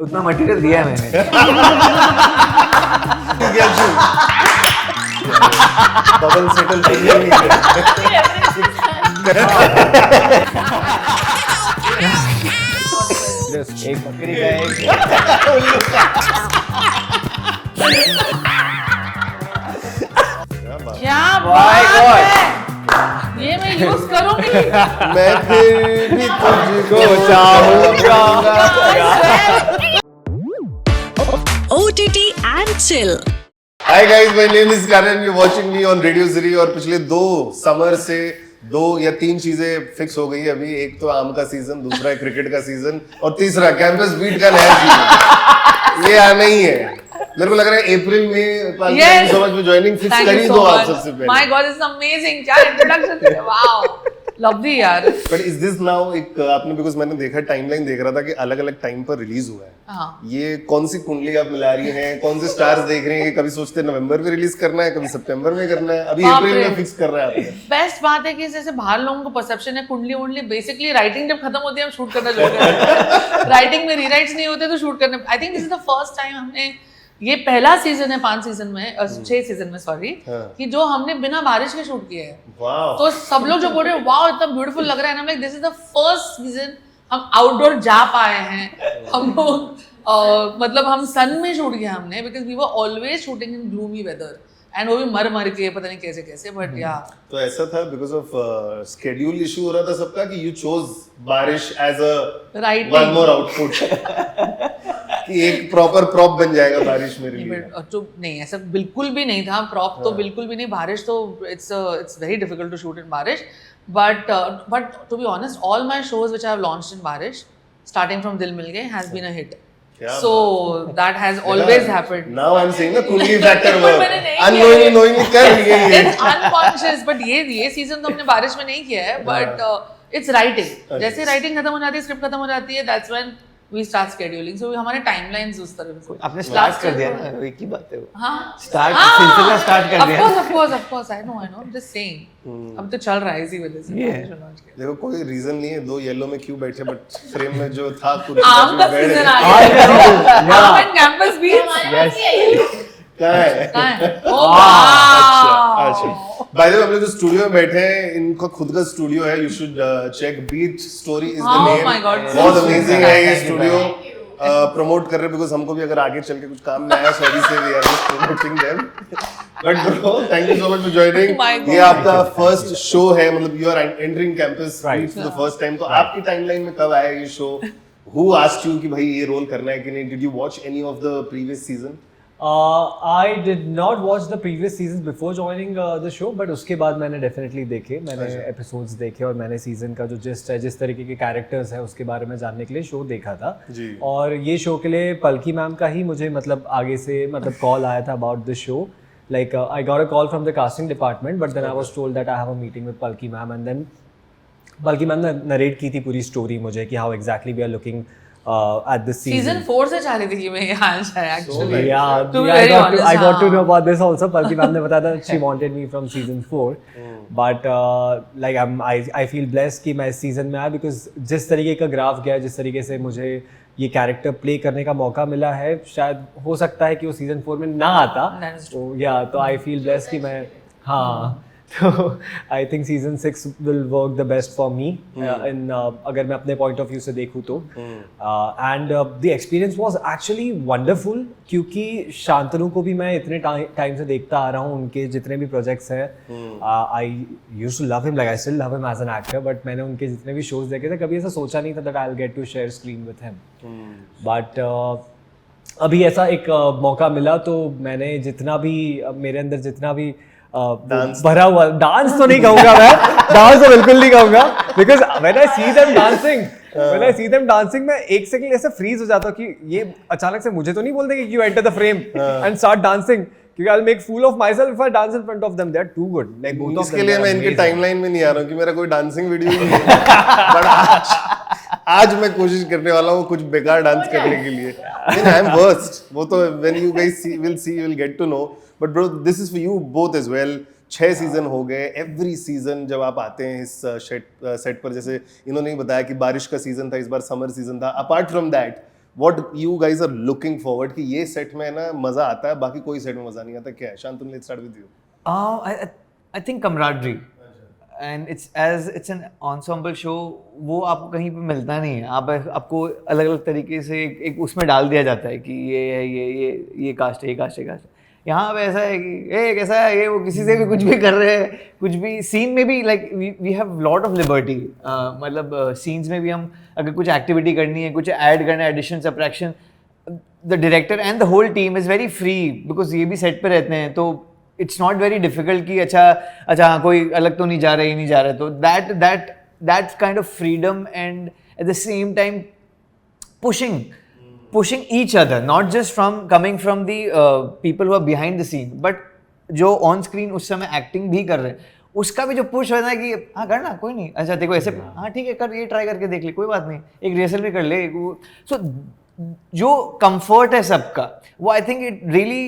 उतना मटेरियल दिया है मैंने। बबल सेटल नहीं है। एक बकरी का एक क्या बात है, ये मैं यूज करूंगी। मैं फिर भी तुझको चाहूंगा। OTT and chill. Hi guys, my name is Karan. You're watching me on Radio City और पिछले 2 समर से 2 या 3 चीजें फिक्स हो गई है अभी। एक तो आम का सीजन, दूसरा है क्रिकेट का सीजन और तीसरा कैंपस बीट का नया सीजन। ये आना ही है। मेरे को लग रहा है अप्रैल में thank you so much for joining. Fix कर ही दो आप सबसे पहले। My God, it's amazing. क्या इंट्रोडक्शन है, वाओ, लवली यार। बट इज दिस नाउ एक आपने, बिकॉज मैंने देखा टाइमलाइन देख रहा था कि अलग अलग टाइम पर रिलीज हुआ है। हाँ। ये कौन सी कुंडली आप मिला रही हैं, कौन से स्टार्स देख रहे हैं? कभी सोचते हैं नवंबर में रिलीज करना है, कभी सितंबर में करना है, अभी अप्रैल में फिक्स कर रहा है आपने। बेस्ट बात है कि जैसे बाहर लोगों को परसेप्शन है कुंडली वुंडली, बेसिकली राइटिंग जब खत्म होती है हम शूट करना शुरू करते हैं। राइटिंग में रीराइट्स नहीं होते तो शूट करने। I think this is the first time हमने, ये पहला सीजन है 5 सीजन में 6 सीजन में सॉरी, कि जो हमने बिना बारिश के शूट किया है। वाह। तो सब लोग जो बोल रहे हैं वाओ इतना ब्यूटीफुल लग रहा है ना, like this is the first season हम आउटडोर जा पाए हैं। हम लोग मतलब हम सन में शूट किया हमने, because we were always shooting in gloomy weather and वो भी मर के पता नहीं कैसे कैसे, बट या तो ऐसा था बिकॉज ऑफ शेड्यूल इशू हो रहा था सबका कि यू चोज बारिश as a Right. One more output कि एक प्रॉपर प्रॉप बन जाएगा बारिश मेरे लिए। तो नहीं, ऐसा बिल्कुल भी नहीं था। प्रॉप तो बिल्कुल भी नहीं। बारिश तो it's very difficult to shoot in Baarish, but to be honest all my shows which I have launched in Baarish starting from Dill Mill Gayye has been a hit. So that has always happened. Now I'm saying the कुंडली factor but work मैंने नहीं unknowingly knowingly कर लिए ये। It's unconscious, but ये season तो हमने बारिश में नहीं किया है, but it's writing. जैसे राइटिंग खत्म हो जाती है, स्क्रिप्ट खत्म हो जाती है, that's when we start scheduling. So हमारे टाइमलाइंस उस तरह से। आपने स्टार्ट कर दिया ना, एक ही बात है वो। हाँ। स्टार्ट सिलसिला स्टार्ट कर दिया। Of course, I know. I'm just saying. अब तो चल रहा है इसी वजह से। देखो कोई रीजन नहीं है 2 येलो में क्यों बैठे, बट फ्रेम में जो था कुछ आम का सीजन आ गया। आम एंड कैंपस बीच। कहाँ है? अच्छा। बाय द वे हम लोग जो स्टूडियो में बैठे हैं, इनका खुद का स्टूडियो है। You should check beat story is the name. my God, बहुत अमेजिंग है ये स्टूडियो। प्रमोट कर रहे बिकॉज हमको भी अगर आगे चल के कुछ काम में आया, सॉरी से we are just promoting them. But bro thank you so much for joining. ये आपका फर्स्ट शो है, मतलब you are entering campus beat for the first time. तो आपकी टाइमलाइन में कब आया ये शो? हु आस्क्ड यू कि भाई ये रोल करना है कि नहीं? Did you watch any of the previous season? I did not watch the previous seasons before joining the show, but उसके बाद मैंने definitely देखे, मैंने episodes देखे और मैंने सीजन का जो जिस्ट है, जिस तरीके के कैरेक्टर्स है उसके बारे में जानने के लिए शो देखा था जी। और ये शो के लिए पलकी मैम का ही मुझे मतलब आगे से मतलब कॉल आया था about the show. Like I got a call from the casting department, but then I was told that I have a meeting with Palki ma'am, and then Palki ma'am ने narrate की थी पूरी story मुझे कि how exactly we are looking at this season. Season 4 से चाह रही थी कि मैं यहाँ जाए actually. Yeah, I got to know about this also. Palki ma'am ने बताया था she wanted me from season 4, but like I feel blessed कि मैं इस season में आया because जिस तरीके का ग्राफ गया, जिस तरीके से मुझे ये कैरेक्टर प्ले करने का मौका मिला है, शायद हो सकता है कि वो सीजन 4 में ना आता। तो आई फील ब्लेस्ड कि मैं तो I think season 6 will work the best for me in, अगर मैं अपने पॉइंट ऑफ व्यू से देखूँ तो। And the experience was actually wonderful, क्योंकि शांतनु को भी मैं इतने टाइम से देखता आ रहा हूँ, उनके जितने भी प्रोजेक्ट्स हैं। I used to love him, like I still love him as an actor, but मैंने उनके जितने भी शोज देखे थे कभी ऐसा सोचा नहीं था that I will get to share screen with him. But अभी ऐसा एक मौका मिला, तो मैंने जितना भी मेरे अंदर जितना भी भरा हुआ, डांस तो नहीं कहूंगा मैं, डांस तो बिल्कुल नहीं कहूंगा, because when I see them dancing मैं एक सेकंड ऐसे फ्रीज हो जाता हूँ कि ये अचानक से मुझे तो नहीं बोल देंगे कि you enter the frame and start dancing, क्योंकि I will make fool of myself if I dance in front of them. They are too good, like both of them. इसके लिए मैं इनके टाइमलाइन में नहीं आ रहा हूँ कि मेरा कोई डांसिंग वीडियो नहीं है, बट आज मैं कोशिश करने वाला हूँ कुछ बेकार डांस करने के लिए। आई एम वर्स्ट, वो तो when you guys will see you will get to know, but bro this is for you both as well. 6 season हो गए। एवरी सीजन जब आप आते हैं इस सेट पर, जैसे इन्होंने ही बताया कि बारिश का सीजन था, इस बार समर सीजन था, apart from that what you guys are looking forward कि ये सेट में ना मजा आता है, बाकी कोई सेट में मजा नहीं आता, क्या है? Shantanu, let's start with you. I think camaraderie. And it's an ensemble show, वो आपको कहीं पे मिलता नहीं है. आपको अलग अलग तरीके से एक उसमें डाल दिया जाता है कि ये है, ये कास्ट है, ये कास्ट है. यहाँ पे ऐसा है कि ये कैसा है, ये वो किसी से भी कुछ भी कर रहे हैं, कुछ भी सीन में भी like we have lot of liberty. मतलब सीन्स में भी हम अगर कुछ एक्टिविटी करनी है, कुछ ऐड करना है, addition subtraction, the director and the whole team is very free because ये भी सेट पे रहते हैं, तो इट्स नॉट वेरी डिफिकल्ट कि अच्छा हाँ कोई अलग तो नहीं जा रहा, ये नहीं जा रहा. तो that kind of freedom and at the same time pushing each other, not just coming from the people who are behind the scene, but जो on screen उस समय acting भी कर रहे हैं, उसका भी जो push होता है कि हाँ करना, कोई नहीं, अच्छा देखो ऐसे, हाँ ठीक है कर, ये try करके देख ले, कोई बात नहीं, एक rehearsal भी कर ले. So जो comfort है सबका, वो I think it really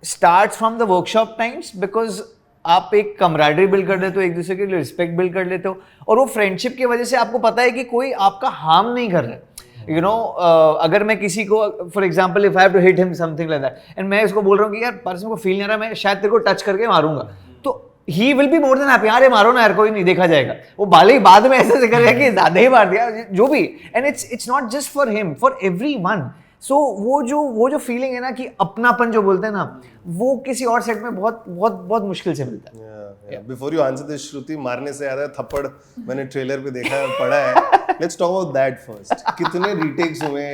starts from the workshop times, because आप एक camaraderie build कर लेते हो, एक दूसरे के लिए respect build कर लेते हो, और वो friendship की वजह से आपको पता है कि कोई आपका harm नहीं कर रहा है. You know, अगर मैं किसी को, for example if I have to hit him something like that, and मैं उसको बोल रहा हूँ कि यार पर्सन को फील नहीं आ रहा, मैं शायद तेरे को टच करके मारूंगा, तो he will be more than happy, यार मारो ना यार, कोई नहीं, देखा जाएगा. वो बाले ही बाद में ऐसे करेगा कि ज्यादा ही मार दिया, जो भी. And it's not just for him, for everyone. So वो जो फीलिंग है ना कि अपनापन जो बोलते हैं ना, वो किसी और सेट में बहुत बहुत बहुत मुश्किल से मिलता है. Before you answer this, श्रुति, मारने से याद है थप्पड़, मैंने ट्रेलर पे देखा है, पढ़ा है. Let's talk about that first. कितने retakes हुए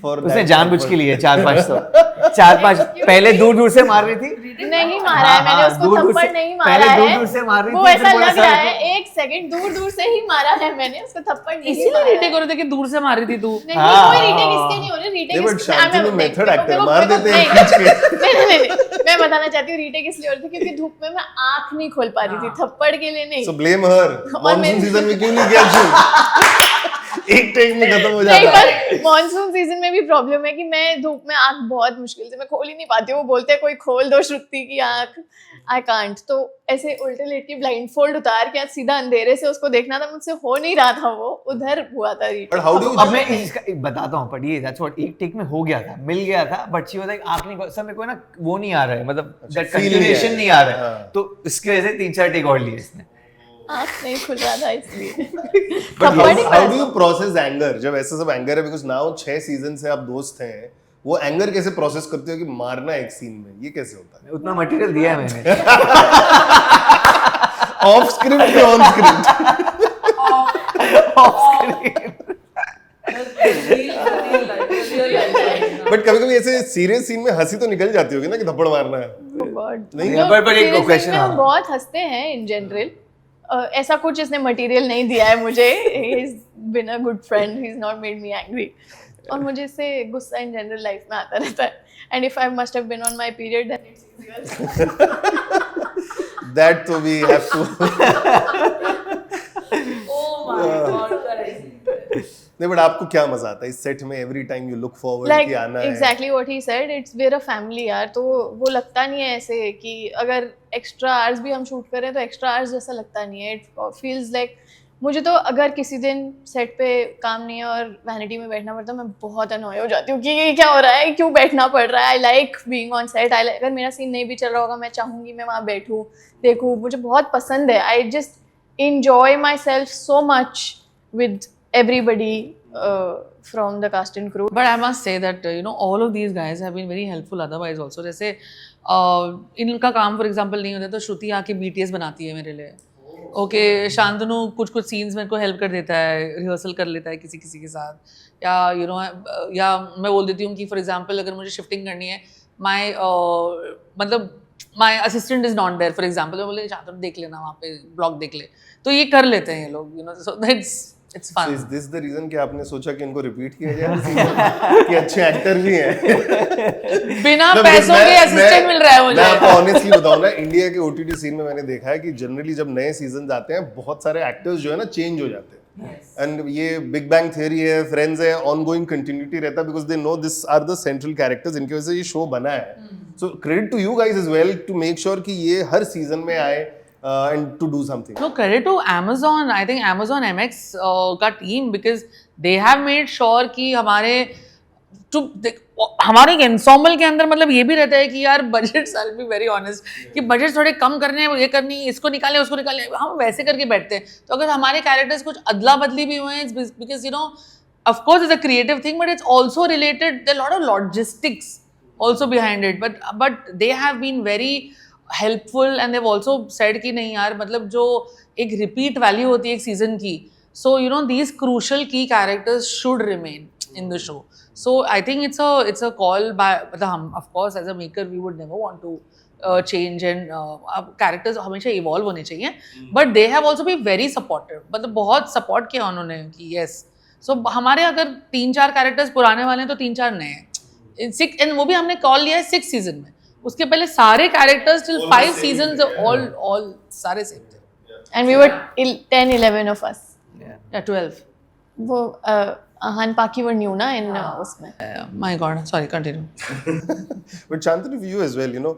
for that? उसने जानबूझ के लिए 4-5 पहले दूर से मार रही थी. नहीं मारा है मैंने उसको, थप्पड़ नहीं मारा है. दूर से मार रही थी, वो ऐसा लग रहा है, एक सेकंड दूर से ही मारा है मैंने उसको, थप्पड़ नहीं. इसीलिए रीटेक हो रहे थे कि दूर से मार रही थी तू. नहीं कोई रीटेक इसके नहीं हो रहे, रीटेक शांतनु मेथड एक्टर, मार देते हैं खींच के. नहीं मैं बताना चाहती हूँ रीटेक इसलिए हो रही थी क्योंकि धूप में मैं आंख नहीं खोल पा रही थी, थप्पड़ के लिए नहीं. So blame her. Monsoon season में क्यों नहीं किया शूट? एक टेक में खत्म हो जाता है. मॉनसून सीजन में भी प्रॉब्लम है कि मैं धूप में आंख बहुत मुश्किल से, मैं खोल ही नहीं पाती हूँ. वो बोलते हैं कोई खोल दो श्रुति की आंख, आई कांट. तो ऐसे उल्टे लेट के ब्लाइंड फोल्ड उतार के सीधा अंधेरे से उसको देखना था, मुझसे हो नहीं रहा था, वो उधर हुआ था retake. But how do you? अब मैं इसका एक बताता हूँ, बट ये दैट्स व्हाट, एक टेक में हो गया था, मिल गया था, बट शी वाज लाइक आंख नहीं, सब मेरे को ना वो नहीं आ रहा है, मतलब दैट कंटिन्यूएशन नहीं आ रहा है, तो इसकी वजह से 3-4 टेक और लिए इसने. आंख नहीं खुल रहा था इसलिए. But how do you process anger? जब ऐसा सब एंगर है, because now 6 सीजन से आप दोस्त हैं, वो एंगर कैसे प्रोसेस करते हो कि मारना एक सीन में, ये कैसे होता है? उतना मटेरियल दिया है मैंने. ऑफ स्क्रिप्ट या ऑन स्क्रिप्ट? बट कभी-कभी ऐसे सीरियस सीन में हंसी तो निकल जाती होगी ना कि थप्पड़ मारना है. नहीं, but एक क्वेश्चन है, हम बहुत हंसते हैं इन जनरल. ऐसा कुछ इसने मटेरियल नहीं दिया है मुझे. He is been a good friend, he is not made me angry. और मुझे इससे गुस्सा इन जनरल लाइफ में आता रहता है. And if I must have been on my period then it's easier. That तो we have to. Oh my God, correct. नहीं, बट आपको क्या मजा आता है इस सेट में? Every time you look forward कि आना है. Exactly what he said, it's where a family यार. तो वो लगता नहीं है ऐसे कि अगर एक्स्ट्रा आवर्स भी हम शूट करें तो एक्स्ट्रा आवर्स जैसा लगता नहीं है. इट फील्स लाइक, मुझे तो अगर किसी दिन सेट पे काम नहीं है और वैनिटी में बैठना पड़ता है, मैं बहुत अनॉय हो जाती हूँ कि ये क्या हो रहा है, क्यों बैठना पड़ रहा है. I like being on set. अगर मेरा सीन नहीं भी चल रहा होगा, मैं चाहूँगी मैं वहाँ बैठूँ, देखूँ, मुझे बहुत पसंद है. I just enjoy myself so much with everybody from the cast and crew. But I must say that all of these guys have been very helpful otherwise also. जैसे इनका काम for example नहीं होता तो श्रुति आके BTS बनाती है मेरे लिए. ओके, शांतनु कुछ सीन्स मेरे को हेल्प कर देता है, रिहर्सल कर लेता है किसी के साथ, या या मैं बोल देती हूँ कि फॉर एग्जांपल अगर मुझे शिफ्टिंग करनी है, my assistant is not there for example, मैं बोले शांतनु देख लेना वहाँ पे, ब्लॉग देख ले, तो ये कर लेते हैं ये लोग. So that's it's fun. Is this the reason कि आपने सोचा कि इनको रिपीट किया जाए कि अच्छे एक्टर भी हैं? बिना पैसों के असिस्टेंट मिल रहा है मुझे. मैं आपको ऑनेस्टली बताऊं ना, इंडिया के OTT सीन में मैंने देखा है कि जनरली जब नए सीजन आते हैं, बहुत सारे एक्टर्स जो है ना चेंज हो जाते हैं. एंड ये बिग बैंग थियरी है, फ्रेंड्स है, ऑनगोइंग कंटिन्यूटी रहता है, because they know this are the central characters, इनकी वजह से ये शो बना है. So credit to you guys as well to make sure कि ये हर सीजन में आए and to do something. No, credit to Amazon. I think Amazon MX का team, because they have made sure कि हमारे टू हमारे एंसॉम्बल के अंदर मतलब ये भी रहता है कि यार budget, I be very honest, कि बजट थोड़े कम करने हैं, ये करनी, इसको निकालें उसको निकालें, हम वैसे करके बैठते हैं. तो अगर हमारे कैरेक्टर्स कुछ अदला बदली भी हुए हैं, because you know of course it's a creative thing, but it's also related, there are a lot of logistics also behind it, but they have been very helpful and they've also said कि नहीं यार मतलब जो एक repeat value होती है एक season की, so you know these crucial key characters should remain in the show. So I think it's a call by हम, of course as a maker we would never want to change and characters हमेशा evolve होने चाहिए, but they have also been very supportive, मतलब बहुत support किया उन्होंने कि yes. So हमारे अगर 3-4 कैरेक्टर्स पुराने वाले हैं तो 3-4 नए हैं, 6, एंड वो भी हमने कॉल लिया है 6 सीजन में. उसके पहले सारे कैरेक्टर्स टिल 5 सीजन्स ऑल सारे सेम थे. And we were 10-11 of us. या 12. वो Han Paki were new ना in उसमें. My God, sorry, continue. But Shantanu, for you as well, you know,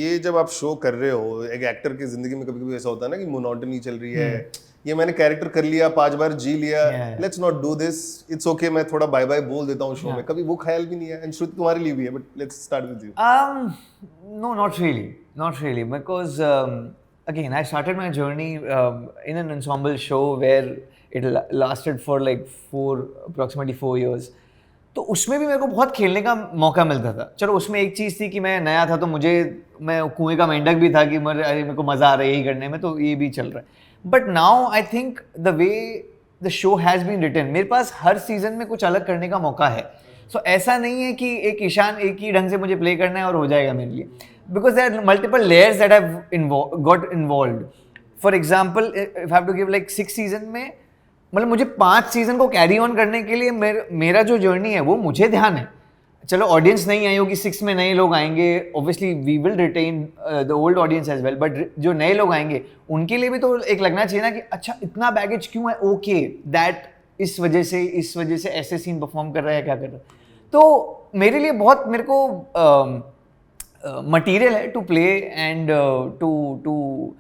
ये जब आप शो कर रहे हो, एक एक्टर की जिंदगी में कभी-कभी ऐसा होता है ना कि मोनोटनी चल रही है, ये मैंने कैरेक्टर कर लिया, 5 बार जी लिया, let's not do this, it's okay, मैं थोड़ा बाय बाय बोल देता हूँ शो में. कभी वो ख्याल भी नहीं है? एंड श्रुति तुम्हारे लिए भी है, but let's start with you. No, not really, because again, I started my journey in an ensemble show where it lasted for like approximately 4 years. तो उसमें भी मेरे को बहुत खेलने का मौका मिलता था. चलो उसमें एक चीज़ थी कि मैं नया था, तो मैं कुएं का मेंढक भी था कि मेरे को मज़ा आ रहा है यही करने में, तो ये भी चल रहा है. But now I think the way the show has been written, मेरे पास हर सीजन में कुछ अलग करने का मौका है. सो ऐसा नहीं है कि एक ईशान एक ही ढंग से मुझे प्ले करना है और हो जाएगा मेरे लिए, because there are multiple layers that have got involved. For example, if have to give like 6 season में, मतलब मुझे 5 सीजन को कैरी ऑन करने के लिए मेरा जो जर्नी है वो मुझे ध्यान है. चलो ऑडियंस नहीं आई होगी, 6 में नए लोग आएंगे, obviously we will retain the old audience as well, but जो नए लोग आएंगे उनके लिए भी तो एक लगना चाहिए ना कि अच्छा इतना बैगेज क्यों है, ओके दैट इस वजह से ऐसे सीन परफॉर्म कर रहा है, क्या कर रहा है. तो मेरे लिए बहुत, मेरे को मटीरियल है to play and to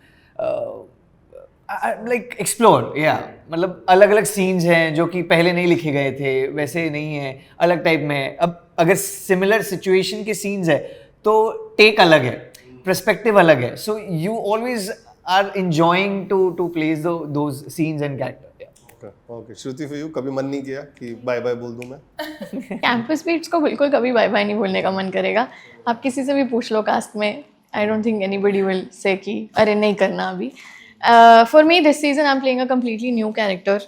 like explore. या मतलब अलग अलग सीन्स हैं जो कि पहले नहीं लिखे गए थे, वैसे नहीं है, अलग टाइप में है. अब अगर सिमिलर सिचुएशन के सीन्स है तो टेक अलग है, पर्सपेक्टिव अलग है. So you always are enjoying to place those scenes and character. Okay, Shruti for you, कभी मन नहीं किया कि बाय बाय बोल दूं मैं? कैंपस बीट्स को बिल्कुल कभी बाय बाय नहीं बोलने का मन करेगा. आप किसी से भी पूछ लो कास्ट में, I don't think anybody will say कि अरे नहीं करना अभी. For me this season I am playing a completely new character.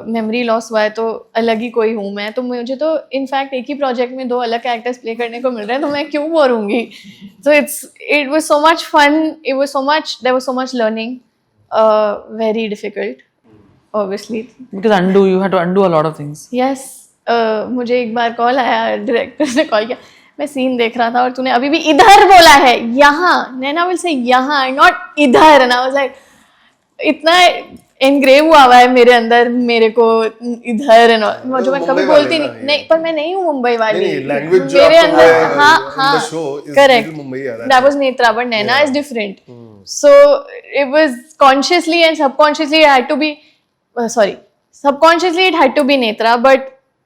Memory loss हुआ है तो अलग ही कोई हूँ मैं, तो मुझे तो इनफैक्ट एक ही प्रोजेक्ट में 2 अलग कैरेक्टर्स प्ले करने को मिल रहे हैं, तो मैं क्यों बोर होंगी. So it was so much fun, there was so much learning, very difficult obviously, because you had to undo a lot of things. yes. मुझे एक बार कॉल आया, डायरेक्टर ने कॉल किया, मैं सीन देख रहा था और तूने अभी भी इधर बोला है, यहाँ, नैना विल से यहाँ, नॉट इधर. एंड आई वाज लाइक, इतना एनग्रेव हुआ है मेरे अंदर, मेरे को इधर जो मैं कभी बोलती नहीं, पर मैं नहीं हूँ मुंबई वाली, मेरे अंदर हाँ correct, that was Netra, but Naina is different. So it was consciously and subconsciously I had to be subconsciously it had to be Netra, but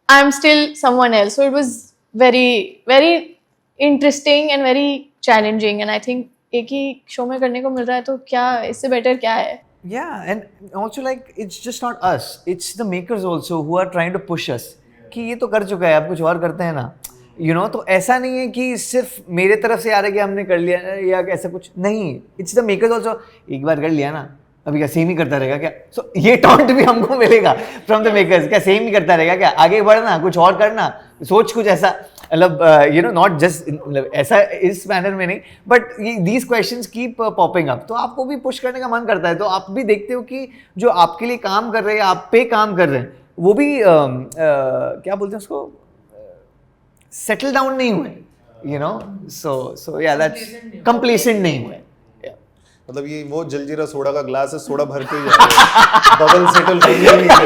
I'm still someone else. So it was very, very interesting and very challenging. And I think एक ही show में करने को मिल रहा है, तो क्या इससे better क्या है? Yeah, and also like it's just not us, it's the makers also who are trying to push us कि ये तो कर चुका है, आप कुछ और करते हैं ना, you know. तो ऐसा नहीं है कि सिर्फ मेरे तरफ से आ रहा है कि हमने कर लिया या ऐसा कुछ नहीं. It's the makers also, एक बार कर लिया ना, अभी क्या सेम ही करता रहेगा क्या? सो ये टॉन्ट भी हमको मिलेगा फ्रॉम द मेकर्स, क्या सेम ही करता रहेगा क्या, आगे बढ़ना, कुछ और करना, सोच कुछ ऐसा, मतलब यू नो, नॉट जस्ट ऐसा इस मैनर में नहीं, but these questions keep popping up. तो आपको भी पुश करने का मन करता है, तो आप भी देखते हो कि जो आपके लिए काम कर रहे हैं, आप पे काम कर रहे हैं, वो भी क्या बोलते हैं उसको, सेटल डाउन नहीं हुए, यू नो. सो या दैट्स कंप्लेसेंट नहीं हुए. मतलब ये वो जलजीरा सोडा का ग्लास है, सोडा भरते ही जाते हैं, बबल सेटल होने नहीं है.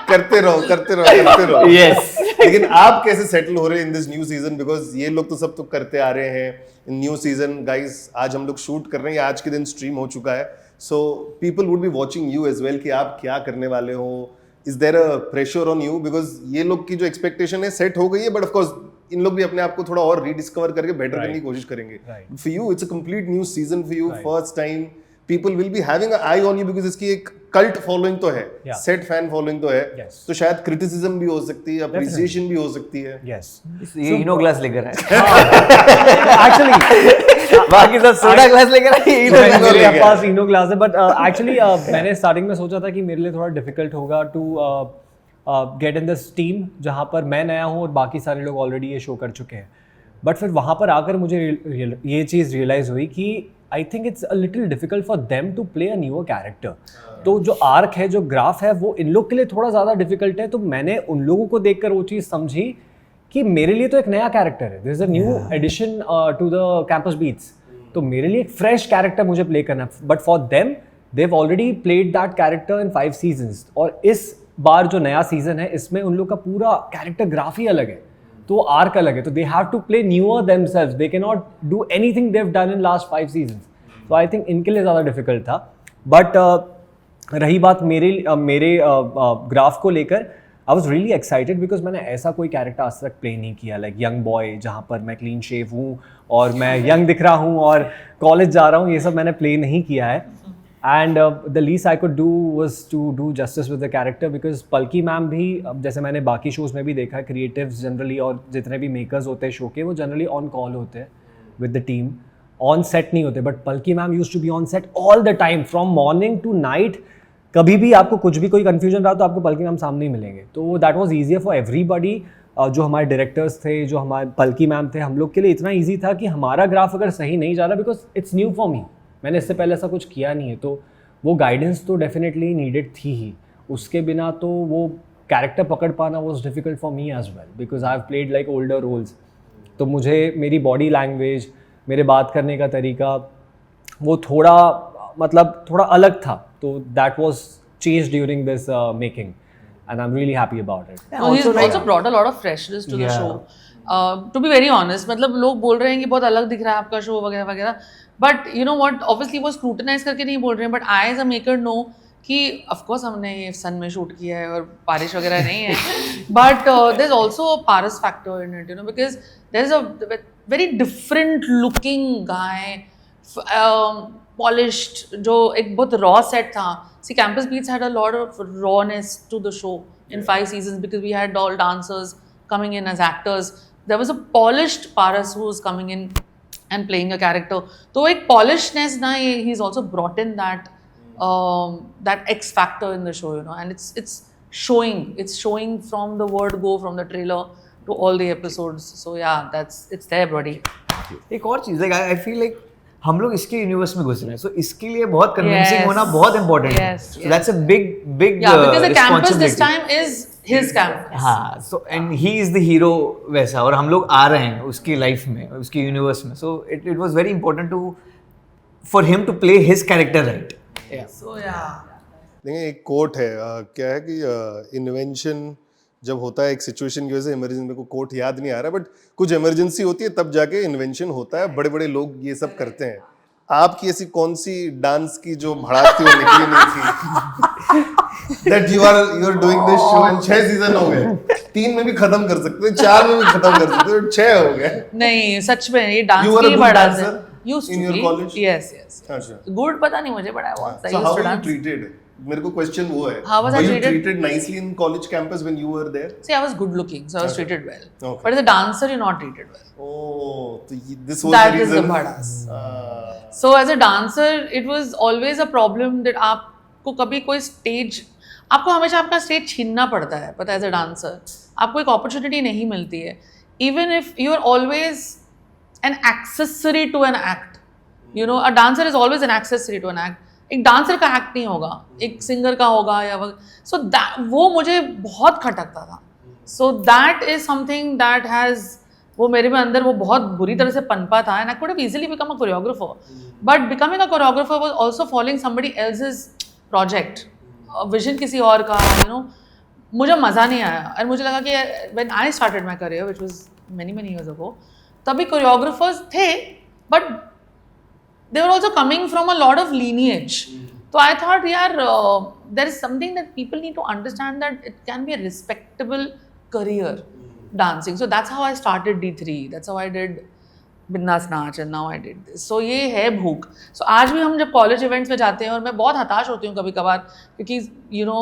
करते रहो. यस. लेकिन आप कैसे सेटल हो रहे हैं in this new season, because ये लोग तो सब तो करते आ रहे हैं इन न्यू सीजन. गाइस, आज हम लोग शूट कर रहे हैं, आज के दिन स्ट्रीम हो चुका है, so people would be watching you as well कि आप क्या करने वाले हो, is there a pressure on you, because ये लोग की जो एक्सपेक्टेशन है सेट हो गई है, बट ऑफ कोर्स इन लोग भी अपने आप को थोड़ा और रीडिस्कवर करके बेटर करने की कोशिश करेंगे. For you it's a complete new season for you, first time people will be having an eye on you because इसकी एक cult following तो है, set fan following तो है, तो शायद criticism भी हो सकती है, appreciation भी हो सकती है. Yes. ये इनो ग्लास लेकर आए. Actually, बाकी सब सोडा ग्लास लेकर आए. मेरे पास इनो ग्लास है, but actually मैंने स्टार्टिंग में सोचा था कि मेरे लिए थोड़ा डिफिकल्ट होगा to get in this team जहाँ पर मैं नया हूँ और बाकी सारे लोग ऑलरेडी ये शो कर चुके हैं. बट फिर वहाँ पर आकर मुझे ये चीज़ रियलाइज़ हुई कि I think it's a little difficult for them to play a newer character. तो जो आर्क है, जो ग्राफ है, वो इन लोग के लिए थोड़ा ज़्यादा डिफिकल्ट है. तो मैंने उन लोगों को देखकर वो चीज़ समझी कि मेरे लिए तो एक नया कैरेक्टर है. There is a new addition to the Campus Beats. तो मेरे लिए एक फ्रेश कैरेक्टर मुझे प्ले करना है. But for them they have already played that character in 5 seasons. और इस बार जो नया सीजन है इसमें उन लोग का पूरा कैरेक्टर ग्राफ ही अलग है, तो आर्क अलग है. तो they have to play newer themselves. They can not do anything they have done in last 5 seasons. तो आई थिंक इनके लिए ज़्यादा डिफिकल्ट था. बट रही बात मेरे ग्राफ को लेकर, I was really excited because मैंने ऐसा कोई कैरेक्टर आज तक प्ले नहीं किया, लाइक यंग बॉय जहाँ पर मैं क्लीन शेव हूँ और मैं यंग दिख रहा हूँ और कॉलेज जा रहा हूँ. ये सब मैंने प्ले नहीं किया है. And the least I could do was to do justice with the character because Palki ma'am भी, जैसे मैंने बाकी शोज़ में भी देखा है, क्रिएटिव्स जनरली और जितने भी मेकर्स होते हैं शो के, वो जनरली ऑन कॉल होते हैं with the team, on set नहीं होते. But Palki ma'am used to be on set all the time from morning to night. कभी भी आपको कुछ भी कोई कन्फ्यूजन रहा तो आपको पल्की मैम सामने ही मिलेंगे. तो that was easier for everybody. जो हमारे डायरेक्टर्स थे, जो हमारे पल्की मैम थे, हम लोग के लिए इतना ईजी था कि हमारा ग्राफ अगर सही नहीं जा रहा, because it's new for me, मैंने इससे पहले ऐसा कुछ किया नहीं है, तो वो गाइडेंस तो डेफिनेटली नीडेड थी ही. उसके बिना तो वो कैरेक्टर पकड़ पाना was difficult for me as well because I have played like older roles. तो मुझे मेरी बॉडी लैंग्वेज, मेरे बात करने का तरीका वो थोड़ा अलग था. तो that was changed during this making and I'm really happy about it. No, he's also brought a lot of freshness to the show. To be very honest, मतलब लोग बोल रहे हैं कि बहुत अलग दिख रहा है आपका शो वगैरह वगैरह, but you know what, obviously वो scrutinize करके नहीं बोल रहे हैं, but I as a maker know कि of course हमने ये सन में शूट किया है और बारिश वगैरह नहीं है, but there's also a Paras factor in it, you know, because there's a very different looking guy, polished, जो एक बहुत raw set था. See, Campus Beats had a lot of rawness to the show in 5 seasons because we had all dancers coming in as actors. There was a polished Paras who was coming in and playing a character. So एक polishedness ना, he's also brought in that X factor in the show, you know, and it's showing from the word go, from the trailer to all the episodes. So yeah, it's there, buddy. एक और चीज़ है, I feel like हम लोग इसके universe में घुस रहे हैं, सो इसके लिए बहुत कन्विंसिंग होना बहुत इंपॉर्टेंट है. So that's a big yeah, because the campus this time is his campus. हाँ, so and he is the hero वैसा, और हम लोग आ रहे हैं उसकी लाइफ में, उसकी यूनिवर्स में. So it was very important to for him to play his character right. So yeah. देखिए एक कोट है, क्या है कि इन्वेंशन जब होता है एक सिचुएशन की वजह से, इमरजेंसी, मेरे को कोट याद नहीं आ रहा, बट कुछ इमरजेंसी होती है तब जाके इन्वेंशन होता है. बड़े बड़े लोग ये सब करते हैं. आपकी ऐसी कौन सी डांस की जो भड़ास थी वो निकली नहीं थी? That you are doing this show and 6 season हो गए. 3 में भी खत्म कर सकते थे, 4 में भी खत्म कर सकते थे, 6 हो गए. नहीं, सच में ये डांस You were a की good भड़ास है. dancer Used in to your be. college? Yes. अच्छा. Good पता नहीं मुझे, but I was. I So how used to were you dance. treated? मेरे को क्वेश्चन वो है. How was I Were you treated? treated nicely in college campus when you were there? See, I was good looking, so I was treated well. Okay. But as a dancer, you're not treated well. Oh, so this was That the is the reason. bhadas. So as a dancer, it was always a problem that आपको कभी कोई stage, आपको हमेशा आपका stage छीनना पड़ता है. पता है, एज अ डांसर आपको एक अपॉर्चुनिटी नहीं मिलती है. Even if you are always an accessory to an act, you know, a dancer is always an accessory to an act. एक डांसर का एक्ट नहीं होगा, एक सिंगर का होगा या सो वो मुझे बहुत खटकता था. So that is something that has, वो मेरे में अंदर वो बहुत बुरी तरह से पनपा था. And I could have easily become a choreographer, but becoming a choreographer was also following somebody else's project, vision किसी और का, यू नो. मुझे मज़ा नहीं आया. और मुझे लगा कि when I started my career which was many years ago, तभी कोरियोग्राफर्स थे, but they were also coming from a lot of lineage. तो I thought यार there is something that people need to understand, that it can be a respectable career dancing. So that's how I started D3. That's how I did बिंदास नाच, and now I did this. So ये है भूख. So आज भी हम जब college events में जाते हैं, और मैं बहुत हताश होती हूँ कभी कभार, क्योंकि you know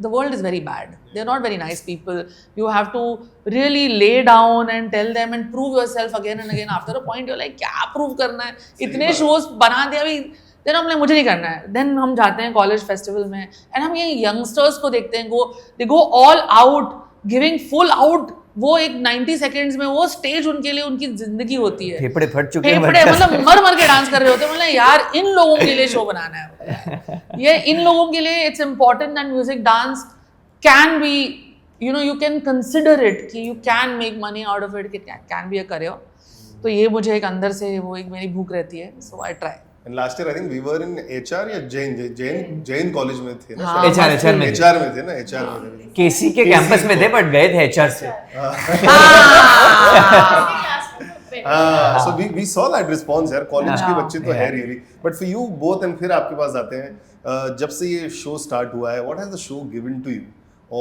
the world is very bad. They're not very nice people. You have to really lay down and tell them and prove yourself again and again. After a point you're like क्या prove करना है, इतने shows बना दिया अभी, then हम मुझे नहीं करना है. Then हम जाते हैं कॉलेज फेस्टिवल में, and हम ये यंगस्टर्स को देखते हैं, they go all out, giving full out. वो एक 90 सेकेंड्स में वो स्टेज उनके लिए उनकी जिंदगी होती है. फेफड़े फट चुके हैं, फेफड़े मतलब मर के डांस कर रहे होते हैं. मतलब यार इन लोगों के लिए शो बनाना है. ये इन लोगों के लिए it's important that music dance can be, you know, you can consider it कि you can make money out of it, can be a career. तो ये मुझे एक अंदर से वो एक मेरी भूख रहती है. So I try. And last year I think we were in HR या जैन कॉलेज में थे ना. हाँ, HR में थे ना. HR में थे. केसी के कैंपस में थे, बट गए थे HR से. So we saw that response यार. कॉलेज के बच्चे तो है really. But for you both, and फिर आपके पास आते हैं, जब से ये शो स्टार्ट हुआ है, what has the show given to you?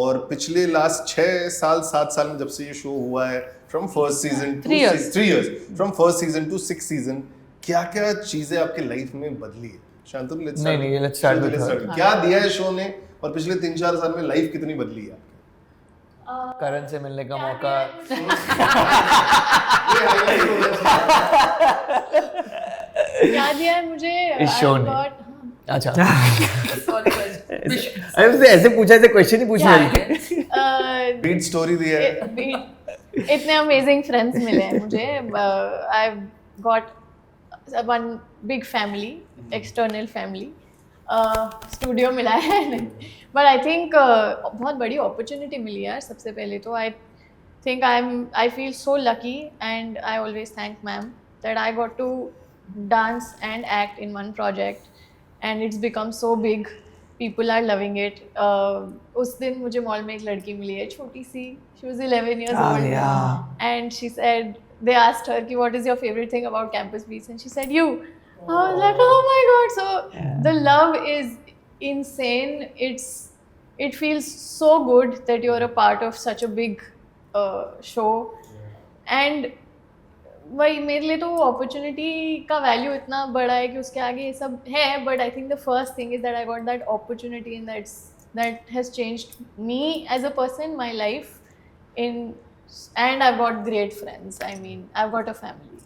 और पिछले लास्ट 6-7 साल में जब से ये शो हुआ है, from first season to 3 years, from first season to 6th season, क्या चीजें आपके लाइफ में बदली है? Shantanu, let's start with her. क्या दिया है शो ने, और पिछले 3-4 साल में लाइफ कितनी बदली है आपकी? करण से मिलने का मौका. क्या दिया है मुझे इस शो ने? अच्छा. सॉरी ऐसे पूछा, ऐसे क्वेश्चन ही पूछने वाली थी. बीट स्टोरी दिया है. इतने अमेजिंग फ्रेंड्स मिले हैं मुझे. I got one big family, external family. Studio मिला है, बट आई थिंक बहुत बड़ी अपॉर्चुनिटी मिली यार. सबसे पहले तो I think I feel so lucky, and I always thank ma'am that I got to dance and act in one project, and it's become so big. People are loving it. उस दिन मुझे mall में एक लड़की मिली है, छोटी सी. She was 11 years old, and she said, they asked her ki what is your favorite thing about Campus Beats, and she said you. I was like, oh my god. So the love is insane. It feels so good that you're a part of such a big show. And वही मेरे लिए तो opportunity का value इतना बड़ा है कि उसके आगे ये सब है. But I think the first thing is that I got that opportunity, and that has changed me as a person, my life, and I've got great friends. I mean, I've got a family.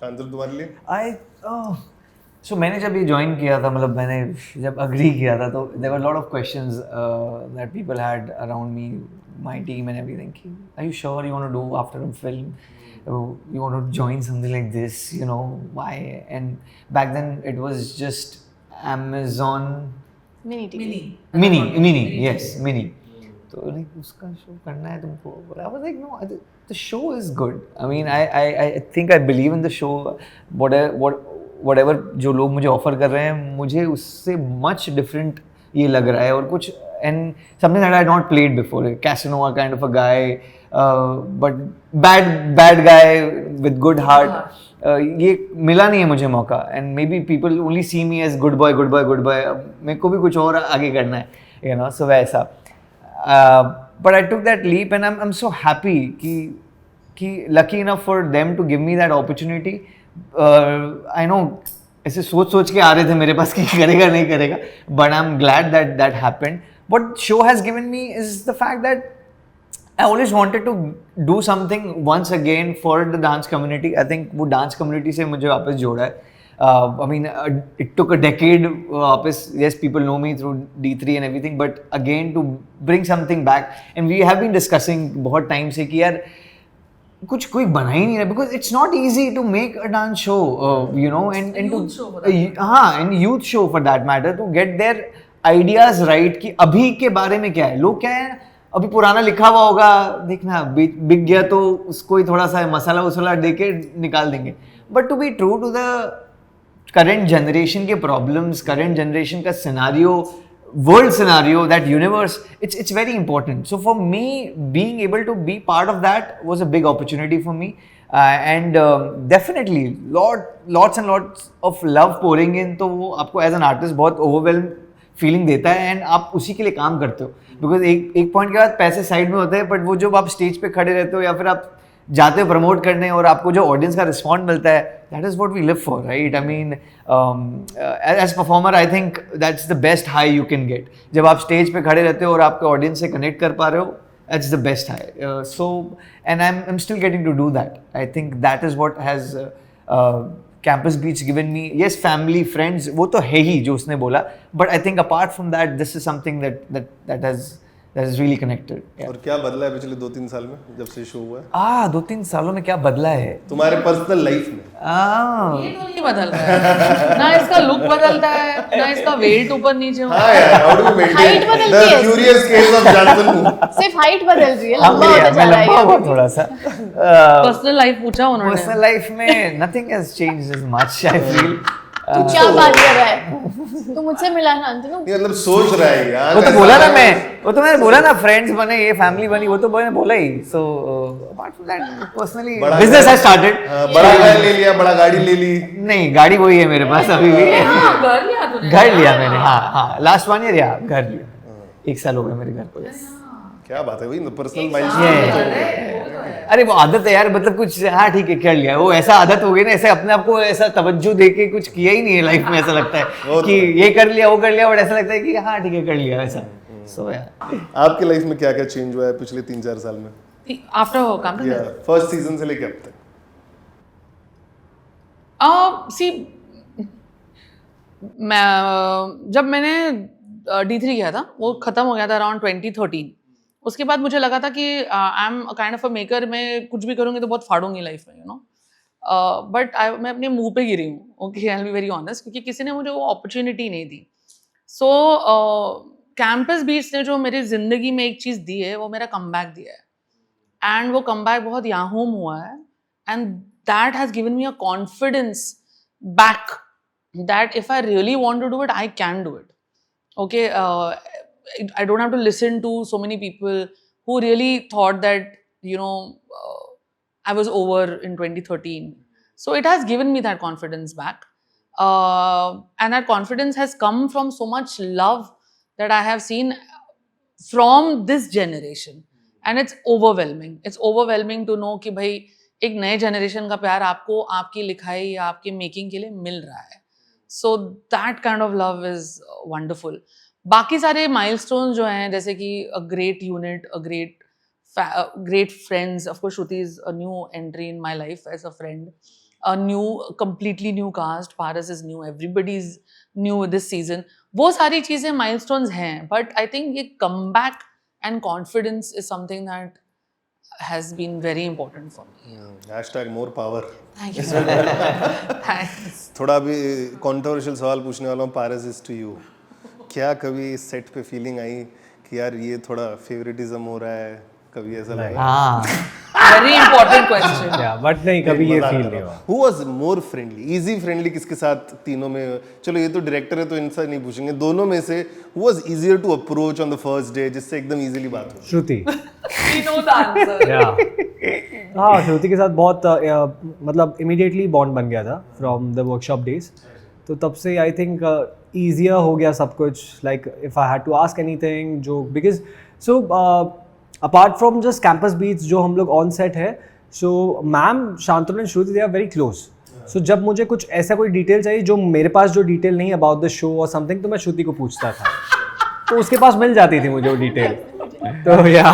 Shantanu, तुम्हारे लिए? So मैंने जब ये join किया था, मतलब मैंने जब अग्री किया था, तो there were a lot of questions that people had around me, my team and everything. Are you sure you want to do after a film? You want to join something like this? You know, why? And back then it was just Amazon Mini, yes, Mini. तो like उसका show करना है तुमको. I was like, no, the show is good. I mean, I think I believe in the show. Whatever जो लोग मुझे offer कर रहे हैं, मुझे उससे much different ये लग रहा है. और कुछ and something that I had not played before, a Casanova kind of a guy, but bad guy with good heart. ये मिला नहीं है मुझे मौका. And maybe people only see me as good boy. मेरे को भी कुछ और आगे करना है, you know, so वैसा. But I took that leap, and I'm so happy कि lucky enough for them to give me that opportunity. I know ऐसे सोच के आ रहे थे मेरे पास कि करेगा नहीं करेगा, but I'm glad that happened. What show has given me is the fact that I always wanted to do something once again for the dance community. I think वो dance community से मुझे वापस जोड़ा है. I mean, it took a decade. Yes, people know me through D3 and everything, but again to bring something back, and we have been discussing बहुत time से कि यार कुछ कोई बना ही नहीं रहा, because it's not easy to make a dance show, you know, and and youth show for that matter, to get their ideas right कि अभी के बारे में क्या है. लोग क्या है, अभी पुराना लिखा हुआ होगा, देखना बिक गया तो उसको ही थोड़ा सा मसाला वसाला दे के निकाल देंगे. But to be true to the current generation के प्रॉब्लम्स, करंट जनरेशन का scenario, world scenario, that universe, it's very important. So for me, being able to be part of that was a big opportunity for me, and definitely lots and lots of love pouring in. तो वो आपको as an artist बहुत overwhelmed feeling देता है, and आप उसी के लिए काम करते हो, बिकॉज एक पॉइंट के बाद पैसे साइड में होते हैं, बट वो जब आप स्टेज पे खड़े रहते हो या फिर आप जाते हो प्रमोट करने और आपको जो ऑडियंस का रिस्पॉन्ड मिलता है, that is what we live for, right? I mean as performer I think that's the best high you can get. जब आप स्टेज पे खड़े रहते हो और आपके ऑडियंस से कनेक्ट कर पा रहे हो, that's the best high. So and I am still getting to do that. I think that is what has Campus Beats given me. Yes, family, friends, वो तो है ही जो उसने बोला, but I think apart from that, this is something that has really connected. Yeah. और क्या बदला है पिछले 2-3 साल में जब से शो हुआ है? 2-3 सालों में क्या बदला है तुम्हारे पर्सनल लाइफ में? ये तो नहीं बदल रहा है, ना इसका लुक बदलता है, ना इसका वेट ऊपर नीचे होता हाँ यार, how do you maintain Height बदलती the है। curious case of Shantanu? सिर्फ हाइट बदल रही है, हाँ, लंबा होता जा मैं रहा लंबा हुआ है. थोड़ा सा. पर्सनल लाइफ पूछा उन्होंने. पर्सनल लाइफ में nothing has changed as much, I feel. तू क्या बात कर रहा है? तू मुझसे मिला ना अंतनु? ये मतलब सोच रहा है यार. वो तो बोला ना मैंने बोला ना, फ्रेंड्स बने, ये फैमिली बनी, वो तो मैंने बोला ही. So apart from that personally बड़ा बिजनेस हैज स्टार्टेड. बड़ा घर ले लिया, बड़ा गाड़ी ले ली. नहीं, गाड़ी वही है मेरे पास अभी भी. घर लिया तूने? घर लिया मैंने, हाँ, लास्ट 1 ईयर घर लिया. 1 साल हो गया मेरे घर को. क्या बात है, वही पर्सनल माइंड. अरे वो आदत है यार, मतलब कुछ, हाँ ठीक है कर लिया, वो ऐसा आदत हो गई ना, ऐसे अपने आप को ऐसा तवज्जो दे के कुछ किया ही नहीं है लाइफ में. ऐसा लगता है कि ये कर लिया वो कर लिया, बट ऐसा लगता है कि हाँ ठीक है कर लिया ऐसा. सो यार आपके लाइफ में क्या क्या चेंज हुआ है पिछले 3-4 साल में? आफ्टर कैंपस फर्स्ट सीजन से लेके अब तक. सी जब मैंने D3 किया था, वो खत्म हो गया था अराउंड 2013. उसके बाद मुझे लगा था कि I am kind of a maker, मैं कुछ भी करूँगी तो बहुत फाड़ूंगी लाइफ में, यू नो. बट मैं अपने मुंह पे गिरी हूँ, okay, I will be very honest, क्योंकि किसी ने मुझे वो अपॉर्चुनिटी नहीं दी. सो कैंपस बीट्स ने जो मेरी जिंदगी में एक चीज़ दी है, वो मेरा कमबैक दिया है. एंड वो कमबैक बहुत याहूम हुआ है, and that has given me a confidence back that if I really want to do it, I can do it. Okay, I don't have to listen to so many people who really thought that, you know, I was over in 2013. So it has given me that confidence back. And that confidence has come from so much love that I have seen from this generation. And it's overwhelming. It's overwhelming to know कि भाई एक नए generation का प्यार आपको आपकी लिखाई या आपके making के लिए मिल रहा है. So that kind of love is wonderful. बाकी सारे milestones जो हैं, जैसे कि a great unit, a great friends. Of course, Shruti is a new entry in my life as a friend. A completely new cast. Paras is new. Everybody is new this season. वो सारी चीजें milestones हैं. But I think ये comeback and confidence is something that has been very important for me. Hashtag more power. Thank you. Thanks. थोड़ा अभी controversial सवाल पूछने वाला हूँ. पारस इज टू यू. क्या कभी सेट पे फीलिंग आई कि यार ये थोड़ा फेवरेटिज्म हो रहा है? कभी ऐसा लगा? हाँ, Very important question. बट नहीं, कभी ये फील नहीं हुआ. Who was more friendly? Easy friendly किसके साथ तीनों में? चलो ये तो डायरेक्टर है तो इनसे नहीं पूछेंगे. दोनों में से who was easier to approach on the first day, जिससे एकदम इजीली बात हो? श्रुति. We know the answer. हाँ, श्रुति के साथ बहुत मतलब इमीडिएटली बॉन्ड बन गया था फ्रॉम द वर्कशॉप डेज. तो तब से आई थिंक ईजियर हो गया सब कुछ. Like if I had to ask anything, जो because so apart from just campus beats जो हम लोग ऑन सेट है, so ma'am Shantanu and Shruti they are very close. So जब मुझे कुछ ऐसा कोई डिटेल चाहिए जो मेरे पास जो डिटेल नहीं अबाउट द शो और समथिंग, तो मैं श्रुति को पूछता था, तो उसके पास मिल जाती थी मुझे वो डिटेल. तो या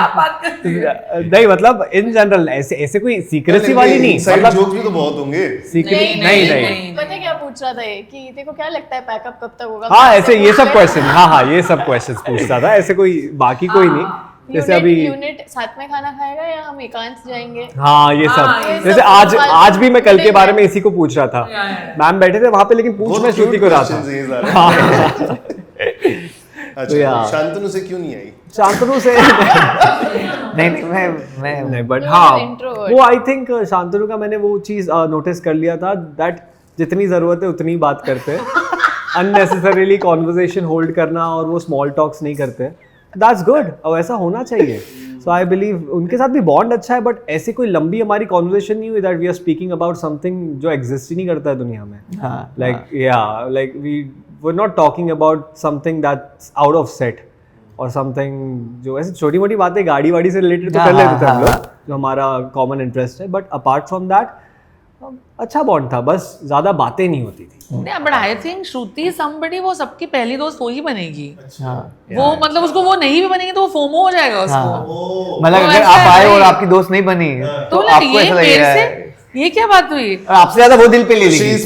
नहीं, मतलब इन जनरल ऐसे कोई सीक्रेसी वाली नहीं, मतलब जोक्स भी तो बहुत होंगे. नहीं. पता है क्या पूछ रहा था ये कि तेरे को क्या लगता है पैकअप कब तक होगा? हाँ, ऐसे ये सब क्वेश्चन, हाँ ये सब क्वेश्चंस पूछता था. ऐसे कोई बाकी कोई नहीं. जैसे अभी यूनिट साथ में खाना खाएगा या हम एकांत जाएंगे? हाँ ये सब. जैसे आज भी मैं कल के बारे में इसी को पूछ रहा था. मैम बैठे थे वहां पे, लेकिन पूछ मैं श्रुति को रहा था. अच्छा, शांतनु से क्यों नहीं आई? शांतनु से नहीं मैं बट हाँ, वो आई थिंक शांतनु का मैंने वो चीज नोटिस कर लिया था दैट जितनी जरूरत है उतनी बात करते हैं. unnecessarily conversation hold करना और वो small talks नहीं करते, that's good, और ऐसा होना चाहिए. So I believe उनके साथ भी bond अच्छा है, but ऐसे कोई लंबी हमारी conversation नहीं हुई that we are speaking about something जो exist ही नहीं करता है दुनिया में. Like we were not talking about something that's out of set और something जो ऐसे छोटी मोटी बातें गाड़ी वाड़ी से रिलेटेड तो कर लेते थे हम लोग, जो हमारा कॉमन इंटरेस्ट है, बट अपार्ट फ्रॉम दैट अच्छा बॉन्ड था, बस ज्यादा बातें नहीं होती थी. नहीं, but I think Shruti somebody वो सबकी पहली दोस्त वो ही बनेगी. वो मतलब उसको वो नहीं भी बनेगी तो वो फोमो हो जाएगा उसको. मतलब अगर आप आए और आपकी दोस्त नहीं बनी तो आपको ऐसा लगेगा ये क्या बात हुई. आपसे ज्यादा वो दिल पे ले लेगी.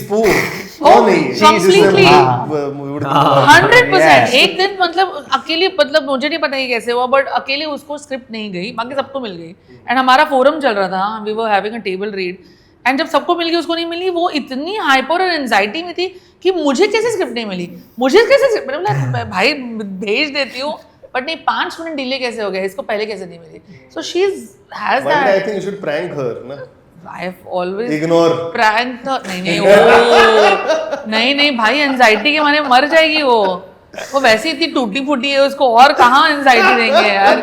100%. एक दिन मतलब अकेले, मतलब मुझे नहीं पता ये कैसे हुआ, बट अकेले उसको स्क्रिप्ट नहीं गई, बाकी सबको मिल गई. एंड हमारा फोरम चल रहा था, we were having a table read, and जब सबको मिल गई उसको नहीं मिली, वो इतनी हाइपर और एंजाइटी में थी कि मुझे कैसे स्क्रिप्ट नहीं मिली, मुझे कैसे स्क्रिप्ट, मतलब भाई भेज देती हूँ बट नहीं 5 मिनट डिले कैसे हो गया, इसको पहले कैसे नहीं मिली. So she has that. I think you should prank her ना. I have always Ignore. prank था. नहीं भाई, एंजाइटी के मारे मर जाएगी वो वैसे इतनी टूटी फूटी है, उसको और कहाँ एंजाइटी देंगे यार.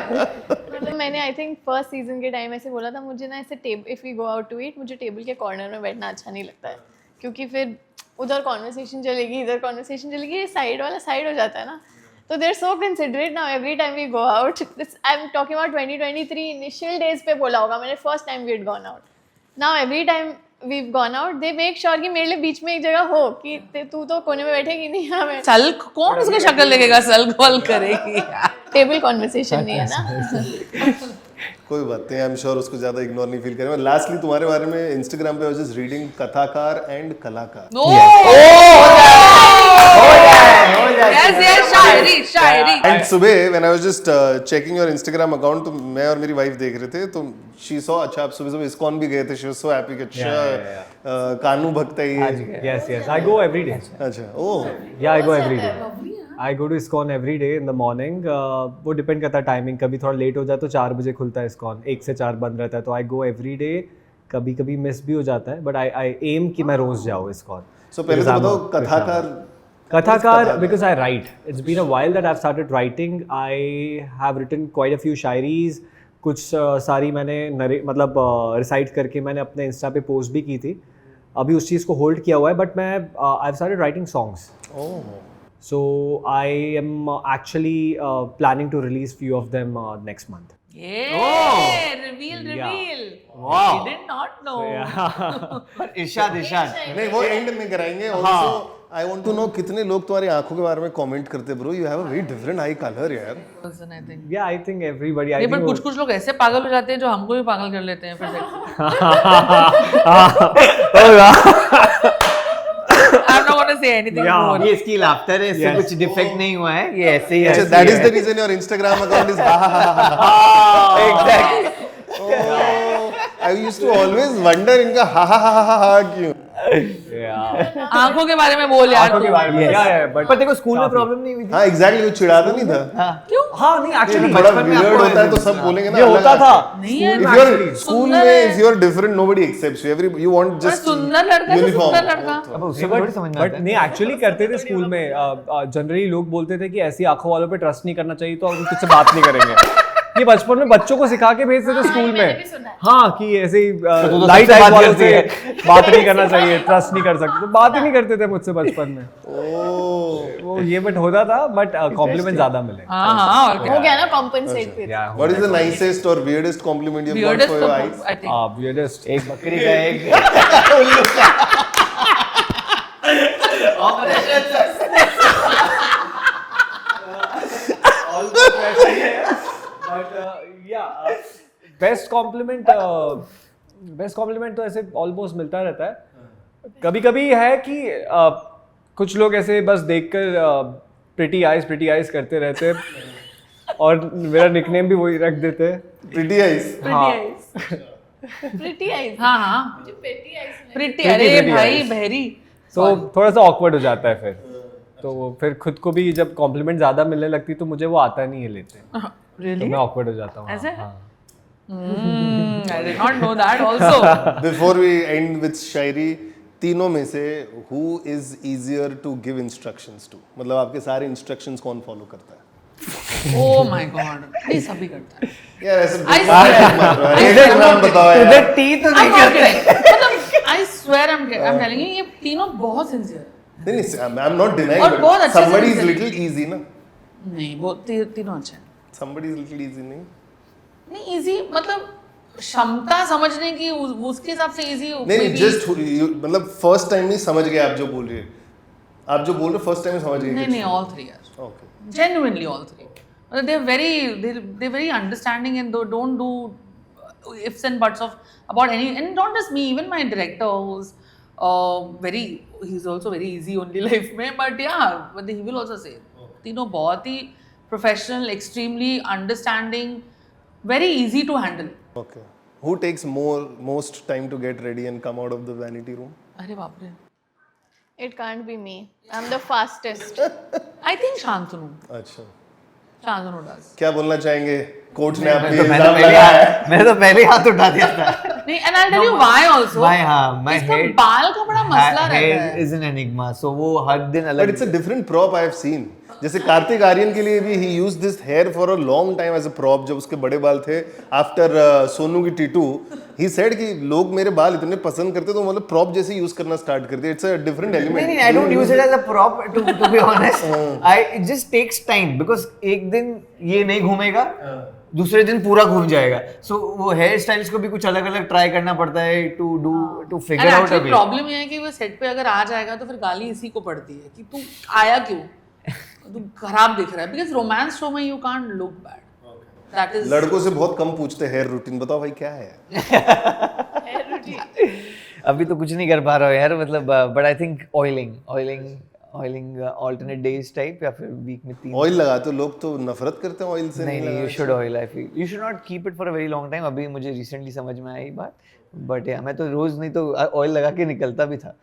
मतलब मैंने आई थिंक फर्स्ट सीजन के टाइम ऐसे बोला था, मुझे ना ऐसे if we go out to eat, मुझे टेबल के कॉर्नर में बैठना अच्छा नहीं लगता है, क्योंकि फिर उधर कॉन्वर्सेशन चलेगी, इधर कॉन्वर्सेशन चलेगी, ये साइड वाला साइड हो जाता है ना. तो they are so considerate now every time we go out. I am talking about 2023 initial days पे बोला होगा मैंने, first time we had gone out. Now every time we've gone out, they make sure कि मेरे लिए बीच में एक जगह हो कि तू तो कोने में बैठेगी नहीं. हमें सल्क कौन उसको शक्ल देखेगा, सल्क वॉल करेगी. टेबल कॉन्वर्सेशन नहीं है ना. कोई बात नहीं, आई एम श्योर उसको ज्यादा इग्नोर नहीं फील करेंगे. लास्टली तुम्हारे बारे में इंस्टाग्राम पे आई वाज जस्ट रीडिंग कथाकार एंड कलाकार. Yes, Shayari. एंड सुबह when I was just checking your Instagram account, तो मैं और मेरी वाइफ देख रहे थे, तो शी सॉ, अच्छा आप सुबह इस्कॉन भी गए थे, शी वाज सो हैप्पी कि अच्छा कानू भक्त है ये. Yes, I go every day. अच्छा, ओह Yeah, I go every day. I go to ISKCON every day in the morning. वो डिपेंड करता है टाइमिंग, कभी थोड़ा लेट हो जाए तो 4 बजे खुलता है ISKCON, 1 से 4 बंद रहता है, तो आई गो एवरी डे. कभी कभी मिस भी हो जाता है, बट आई एम कि मैं रोज जाऊँ ISKCON. सो पहले तो बताओ कथाकार because I write. It's been a while that I've started writing. I have written quite a few shayaris, कुछ सारी मैंने मतलब रिसाइट करके मैंने अपने इंस्टा पे पोस्ट भी की थी. अभी उस चीज़ को होल्ड किया हुआ है, बट मैं I have started writing songs. So I am actually planning to release few of them next month. Reveal. Wow. I did not know. Irshad नहीं, वो एंड में कराएंगे. Also I want to know कितने लोग तुम्हारी आंखों के बारे में कमेंट करते. Bro, you have a very different eye colour यार. Yeah, I think everybody. नहीं, पर कुछ लोग ऐसे पागल हो जाते हैं जो हमको भी पागल कर लेते हैं फिर. I'm not going to say anything more. ये इसकी लाफ्टर है, इससे कुछ डिफेक्ट नहीं हुआ है, ये ऐसे ही है. अच्छा, that is the reason your Instagram account is exactly. I used to always wonder इनका हा क्यों. आंखों के बारे में बोल यार. पर देखो स्कूल में प्रॉब्लम नहीं हुई थी. हाँ एग्जैक्टली, वो चिढ़ाता नहीं था. क्यों? हाँ नहीं, एक्चुअली बड़ा वियर्ड होता है तो सब बोलेंगे ना. ये होता था. नहीं यार, If you're school में, if you're different, nobody accepts you. You want just सुंदर लड़का से uniform. सुंदर लड़का. अब उससे थोड़ी समझ में बट आता है. नहीं, एक्चुअली करते थे स्कूल में. जनरली लोग बोलते थे कि ऐसी आंखों वालों पे ट्रस्ट नहीं करना चाहिए, तो हम तुझसे बात नहीं करेंगे. ये बचपन में बच्चों को सिखा के भेजते थे स्कूल में. हाँ, कि ऐसे लाइट आइज वालों से बात नहीं करना चाहिए, ट्रस्ट नहीं कर सकते, तो बात ही नहीं करते थे मुझसे बचपन में. वो ये बट होता था, बट कॉम्प्लीमेंट ज्यादा मिले. हाँ और क्या हो गया ना कॉम्पेंसेट फिर. What is the nicest or weirdest compliment you've got weirdest for your तो eyes? I think Weirdest. एक बकरी का एक बेस्ट कॉम्प्लीमेंट तो ऐसे ऑलमोस्ट मिलता रहता है. कभी कभी है कि कुछ लोग ऐसे बस देखकर प्रिटी आइज करते रहते हैं, और मेरा निकनेम भी वही रख देते हैं, Pretty eyes. Pretty eyes. हाँ प्रिटी. अरे pretty भाई eyes. बहरी. तो थोड़ा सा ऑकवर्ड हो जाता है फिर. तो फिर खुद को भी जब कॉम्प्लीमेंट ज्यादा मिलने लगती तो मुझे वो आता नहीं है लेते, तो Really? मैं ऑकवर्ड हो जाता हूँ. ऐसे? हाँ. I did not know that also. Before we end with शायरी, तीनों में से who is easier to give instructions to? मतलब आपके सारे इंस्ट्रक्शंस कौन फॉलो करता है? Oh my God, नहीं सभी करता है। यार ऐसे I नाम बताओ यार। तुझे टी तो नहीं I'm not करते kidding. मतलब I swear I'm telling you, ये तीनों बहुत sincere है। नहीं, I'm not denying, और बहुत but अच्छे से somebody is sincere। little easy ना? नहीं वो तीनों अच्छे हैं। Somebody is little easy नहीं? नहीं easy मतलब क्षमता समझने की उसके हिसाब से easy नहीं, just मतलब first time ही समझ गए आप जो बोल रहे हैं। आप जो बोल रहे हो first time ही समझ गए। नहीं all three यार। Okay. Genuinely all three. They're very understanding and they don't do ifs and buts of about any, and not just me, even my director who's he's also very easy only life में, but yeah, but he will also say तीनों बहुत ही professional, extremely understanding, very easy to handle. Okay. Who takes most time to get ready and come out of the vanity room? अरे बाप रे। It can't be me. I'm the fastest. I think Shantanu अच्छा। does. क्या बोलना चाहेंगे? Coach ने आपके मैं तो इल्जाम लगाया। मैंने तो पहले ही हाथ उठा दिया था। नहीं, and I'll tell you why also. my इसका head बाल का बड़ा मसला रहता है। is an enigma, so वो हर दिन अलग। But it's a different prop I have seen. जैसे कार्तिक आर्यन के लिए भी he used this hair for a long time as a prop जब उसके बड़े बाल थे after सोनू की टीटू he said कि लोग मेरे बाल इतने पसंद करते तो मतलब prop जैसे यूज करना स्टार्ट कर दिया. It's a different element. नहीं, I don't use it as a prop to be honest. It just takes time because एक दिन ये नहीं घूमेगा, दूसरे दिन पूरा घूम जाएगा. So वो हेयर स्टाइल्स को भी कुछ अलग अलग ट्राई करना पड़ता है to figure out a way. Problem ये है कि वो सेट पे अगर आ जाएगा तो फिर गाली इसी को पड़ती है कि तू आया क्यों, तू खराब दिख रहा है. बिकॉज रोमांस शो में you can't look bad. That is लड़कों से बहुत कम पूछते हेयर रूटीन. बताओ भाई क्या है? अभी तो कुछ नहीं कर पा रहा हूँ यार, मतलब but I think oiling alternate days type या फिर वीक में 3. ऑयल लगाते हो लोग तो नफरत करते हैं ऑयल से. नहीं, you should oil. I feel you should not keep it for a very long time. अभी मुझे recently समझ में आई बात, but yeah, मैं तो रोज नहीं तो ऑयल लगा के निकलता भी था.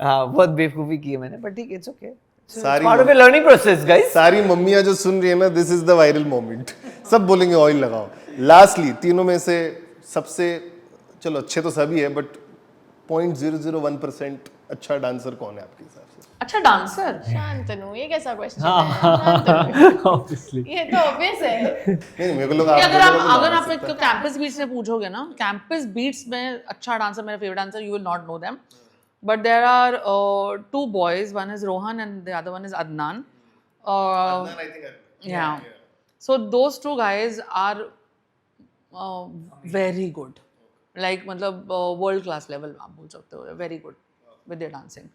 हाँ, बहुत बेवकूफी की है मैंने, but ठीक, it's okay. सारी Part of a learning process, guys. सारी मम्मियां जो सुन रही है ना, this is the viral moment. सब बोलेंगे ऑयल लगाओ. लास्टली तीनों में से सबसे, चलो अच्छे तो सभी है, बट 0.001% अच्छा डांसर कौन है आपके हिसाब से? अच्छा डांसर शांतनु, ये कैसा क्वेश्चन है? शांतनु, Obviously. ये तो ऑब्वियस है. नहीं मेरे को लोग अगर आप एक कैंपस बीट्स में पूछोगे ना, कैंपस बीट्स में अच्छा डांसर, मेरा favourite dancer, you will not know them, but there are 2 boys, one is Rohan and the other one is Adnan. Yeah. So those 2 guys are very good. Like मतलब world class level आप बोल सकते हो. Very good with their dancing.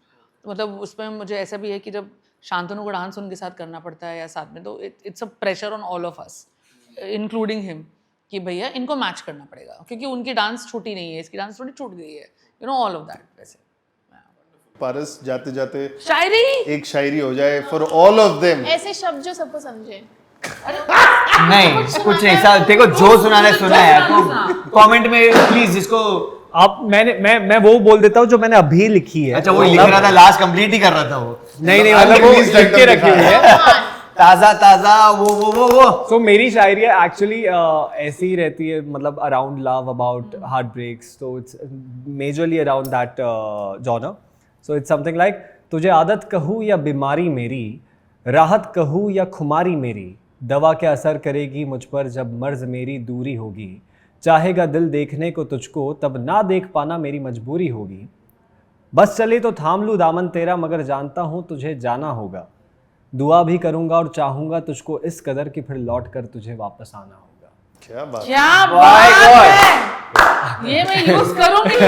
मतलब उसमें मुझे ऐसा भी है कि जब शांतनु को डांस उनके साथ करना पड़ता है या साथ में, तो it's a pressure on all of us including him कि भैया इनको मैच करना पड़ेगा क्योंकि उनकी डांस छूटी नहीं है, इसकी डांस थोड़ी छूट गई है. You know all of that. वैसे पारस जाते जाते शायरी, एक शायरी हो जाए फॉर ऑल ऑफ देम. ऐसे शब्द जो सबको समझे. नहीं, कुछ नहीं सर, देखो जो सुना है यार, तो कमेंट में प्लीज जिसको आप मैं वो बोल देता हूँ जो मैंने अभी लिखी है. अच्छा वो लिख रहा था, लास्ट कंप्लीट ही कर रहा था वो. नहीं मतलब वो लिख के रखी हुई है ताजा वो. So मेरी शायरी एक्चुअली ऐसी ही रहती है, मतलब around love, about heartbreaks. तो it's majorly around that genre. So it's something like, तुझे आदत कहूँ या बीमारी मेरी, राहत कहूँ या खुमारी मेरी, दवा क्या असर करेगी मुझ पर जब मर्ज मेरी दूरी होगी. चाहेगा दिल देखने को तुझको, तब ना देख पाना मेरी मजबूरी होगी. बस चले तो थाम लूँ दामन तेरा, मगर जानता हूँ तुझे जाना होगा. दुआ भी करूँगा और चाहूँगा तुझको इस कदर कि फिर लौट कर तुझे वापस आना होगा. क्या बात है, ये मैं यूज करूंगी.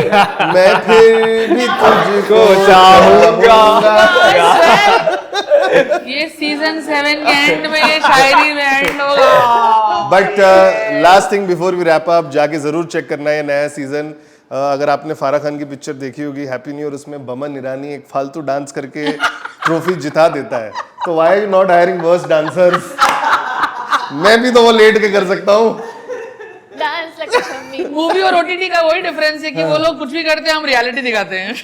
मैं फिर भी तुझको चाहूँगा. ये सीजन 7 के एंड में ये शायरी में एंड होगा. But last thing before we wrap up, जाके जरूर चेक करना है नया सीजन. अगर आपने फारा खान की पिक्चर देखी होगी हैप्पी न्यू ईयर, उसमें बमन ईरानी एक फालतू डांस करके ट्रॉफी जिता देता है. तो why you not hiring worst dancers? मैं भी तो वो लेट के कर सकता हूँ. Dance like Shammi. मूवी और ओटीटी का वही डिफरेंस है कि वो लोग कुछ भी करते हैं, हम रियलिटी दिखाते हैं.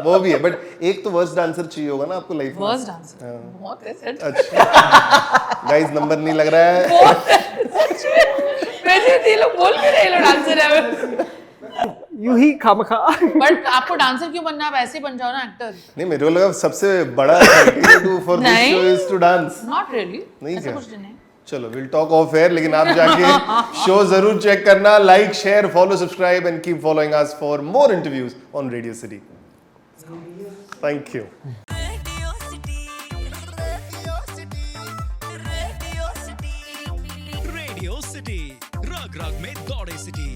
वो भी है, बट एक तो वर्स्ट डांसर चाहिए होगा ना आपको लाइफ में. वर्स्ट डांसर बहुत है सेट. अच्छा गाइस, नंबर नहीं लग रहा है. वैसे लोग बोल के रहे, लोग डांसर है. यू ही खामखा बट आपको डांसर क्यों बनना है? आप ऐसे ही बन जाओ ना एक्टर. नहीं मेरे को लगा सबसे बड़ा criteria to for this नहीं. show is to dance. Not really. नहीं ऐसा क्या? कुछ नहीं. चलो विल टॉक ऑफ एयर, लेकिन आप जाके शो जरूर चेक करना. Like, share, follow, subscribe and keep following us for more interviews on radio city. Thank you. Radio city रग रग में दौड़े सिटी.